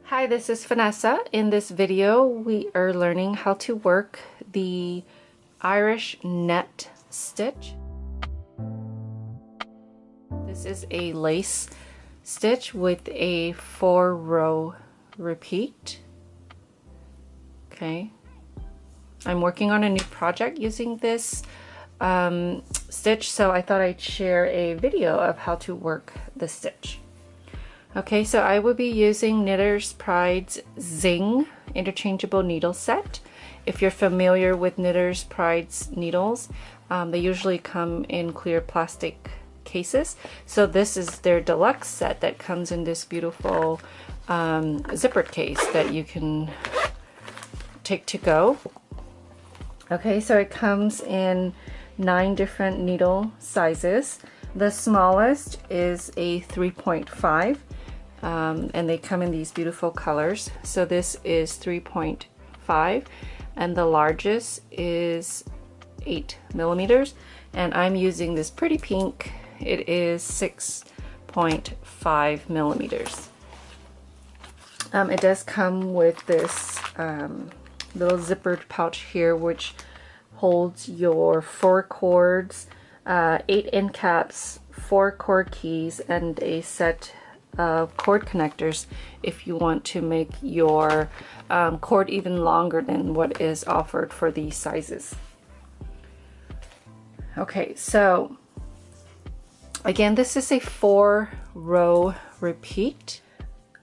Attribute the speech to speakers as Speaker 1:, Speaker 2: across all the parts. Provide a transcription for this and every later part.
Speaker 1: Hi, this is Vanessa. In this video, we are learning how to work the Irish net stitch. This is a lace stitch with a 4-row repeat. Okay. I'm working on a new project using this stitch, so I thought I'd share a video of how to work the stitch. Okay, so I will be using Knitter's Pride's Zing interchangeable needle set. If you're familiar with Knitter's Pride's needles, they usually come in clear plastic cases. So this is their deluxe set that comes in this beautiful zippered case that you can take to go. Okay, so it comes in 9 different needle sizes. The smallest is a 3.5. And they come in these beautiful colors. So this is 3.5 and the largest is 8 millimeters, and I'm using this pretty pink. It is 6.5 millimeters. It does come with this little zippered pouch here, which holds your 4 cords, 8 end caps, 4 cord keys, and a set cord connectors if you want to make your cord even longer than what is offered for these sizes. Okay, so again, this is a 4-row repeat.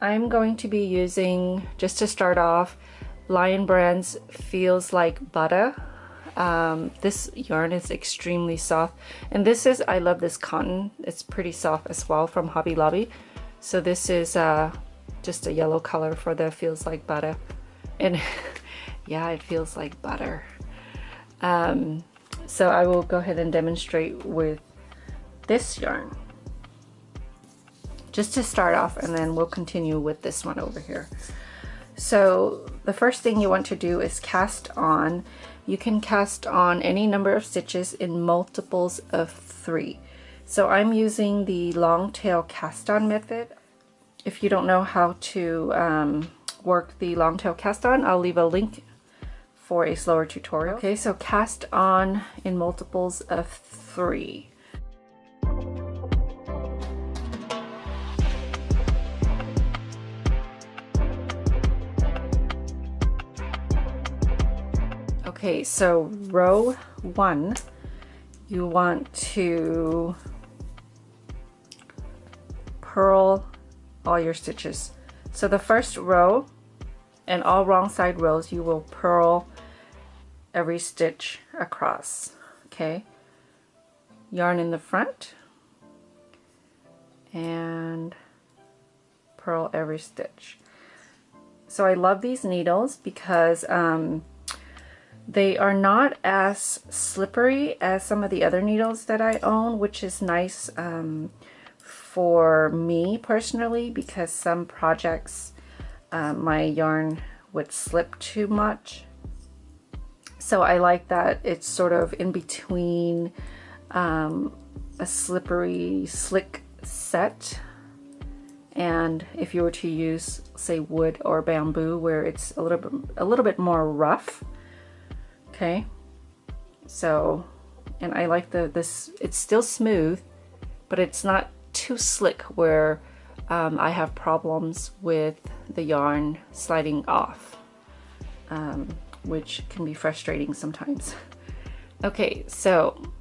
Speaker 1: I'm going to be using, just to start off, Lion Brand's Feels Like Butter. This yarn is extremely soft, and this is, I love this cotton. It's pretty soft as well, from Hobby Lobby. So this is just a yellow color for the Feels Like Butter. And yeah, it feels like butter. So I will go ahead and demonstrate with this yarn, just to start off, and then we'll continue with this one over here. So the first thing you want to do is cast on. You can cast on any number of stitches in multiples of 3. So I'm using the long tail cast on method. If you don't know how to work the long tail cast on, I'll leave a link for a slower tutorial. Okay, so cast on in multiples of 3. Okay, so row 1, you want to purl all your stitches. So the first row and all wrong side rows, you will purl every stitch across. Okay, yarn in the front and purl every stitch. So I love these needles because they are not as slippery as some of the other needles that I own, which is nice for me personally, because some projects my yarn would slip too much. So I like that it's sort of in between a slippery, slick set, and if you were to use, say, wood or bamboo, where it's a little bit more rough. Okay, so, and I like this, it's still smooth, but it's not too slick where I have problems with the yarn sliding off, which can be frustrating sometimes. Okay, so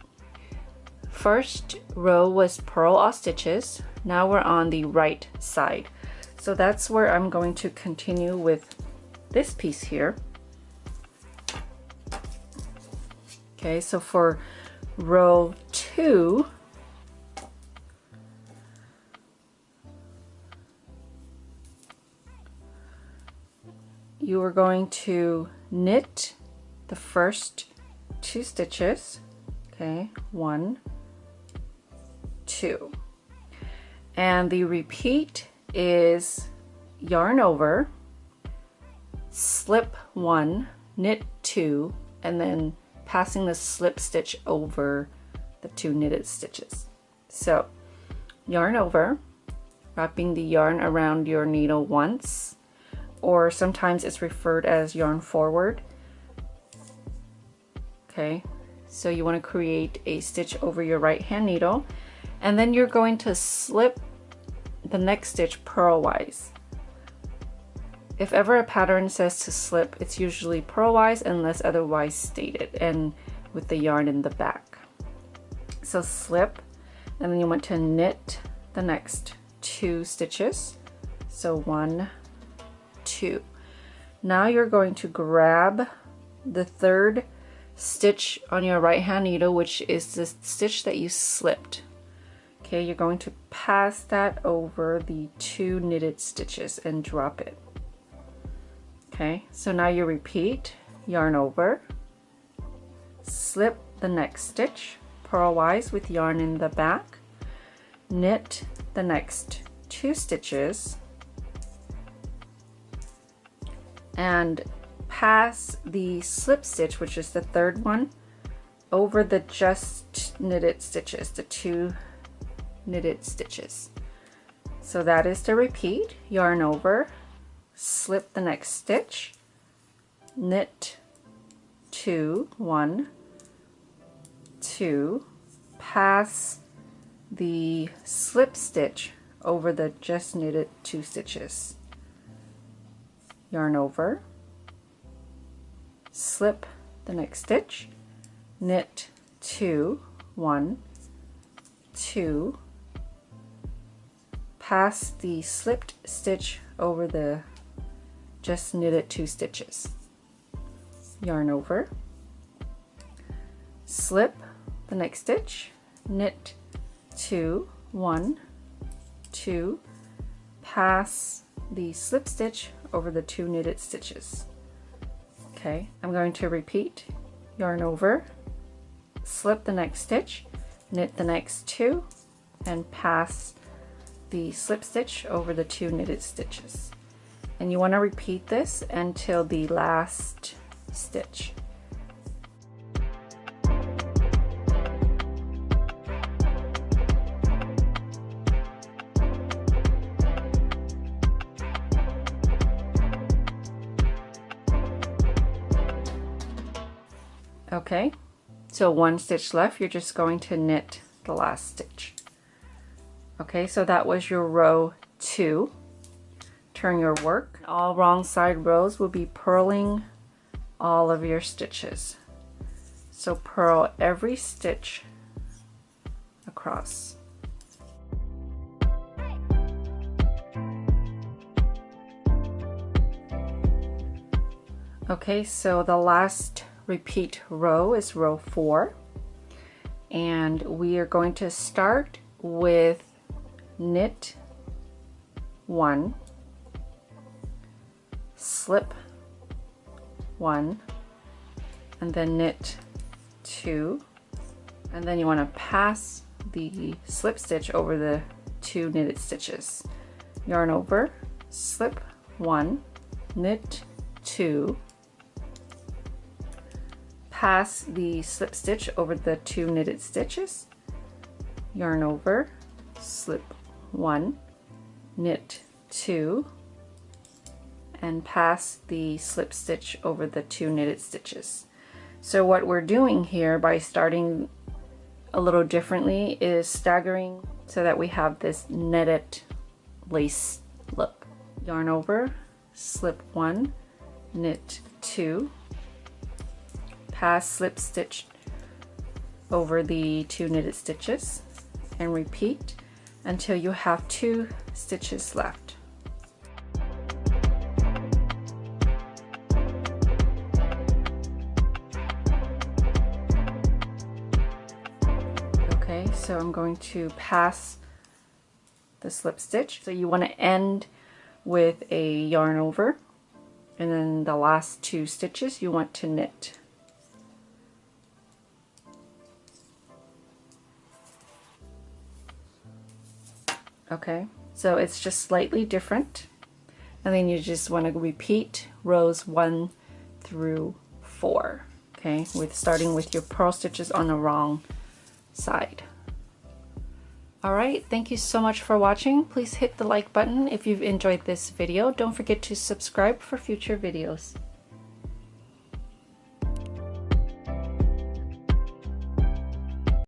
Speaker 1: first row was purl all stitches. Now we're on the right side. So that's where I'm going to continue with this piece here. Okay, so for row 2, you are going to knit the first 2 stitches. Okay, 1, 2. And the repeat is yarn over, slip 1, knit 2, and then passing the slip stitch over the 2 knitted stitches. So yarn over, wrapping the yarn around your needle once, or sometimes it's referred as yarn forward. Okay, so you want to create a stitch over your right hand needle, and then you're going to slip the next stitch purlwise. If ever a pattern says to slip, it's usually purlwise unless otherwise stated, and with the yarn in the back. So slip, and then you want to knit the next 2 stitches. So 1, 2. Now you're going to grab the 3rd stitch on your right hand needle, which is the stitch that you slipped. Okay, you're going to pass that over the 2 knitted stitches and drop it. Okay, so now you repeat, yarn over, slip the next stitch purlwise with yarn in the back, knit the next 2 stitches, and pass the slip stitch, which is the 3rd one, over the just knitted stitches, the 2 knitted stitches. So that is the repeat, yarn over, slip the next stitch, knit 2, 1, 2, pass the slip stitch over the just knitted 2 stitches, yarn over, slip the next stitch, knit 2, 1, 2, pass the slipped stitch over the just knitted 2 stitches, yarn over, slip the next stitch, knit 2, 1, 2, pass the slip stitch over the 2 knitted stitches. Okay, I'm going to repeat, yarn over, slip the next stitch, knit the next 2, and pass the slip stitch over the 2 knitted stitches. And you want to repeat this until the last stitch. Okay, so 1 stitch left, you're just going to knit the last stitch. Okay, so that was your row 2. Turn your work. All wrong side rows will be purling all of your stitches. So purl every stitch across. Okay, so the last repeat row is row 4, and we are going to start with knit 1, slip 1, and then knit 2, and then you want to pass the slip stitch over the 2 knitted stitches, yarn over, slip 1, knit 2, pass the slip stitch over the 2 knitted stitches, yarn over, slip 1, knit 2, and pass the slip stitch over the 2 knitted stitches. So what we're doing here by starting a little differently is staggering so that we have this netted lace look. Yarn over, slip 1, knit 2, pass slip stitch over the 2 knitted stitches, and repeat until you have 2 stitches left. Okay, so I'm going to pass the slip stitch. So you want to end with a yarn over, and then the last 2 stitches you want to knit. Okay, so it's just slightly different, and then you just want to repeat rows 1 through 4, okay, with starting with your purl stitches on the wrong side. All right, thank you so much for watching. Please hit the like button if you've enjoyed this video. Don't forget to subscribe for future videos.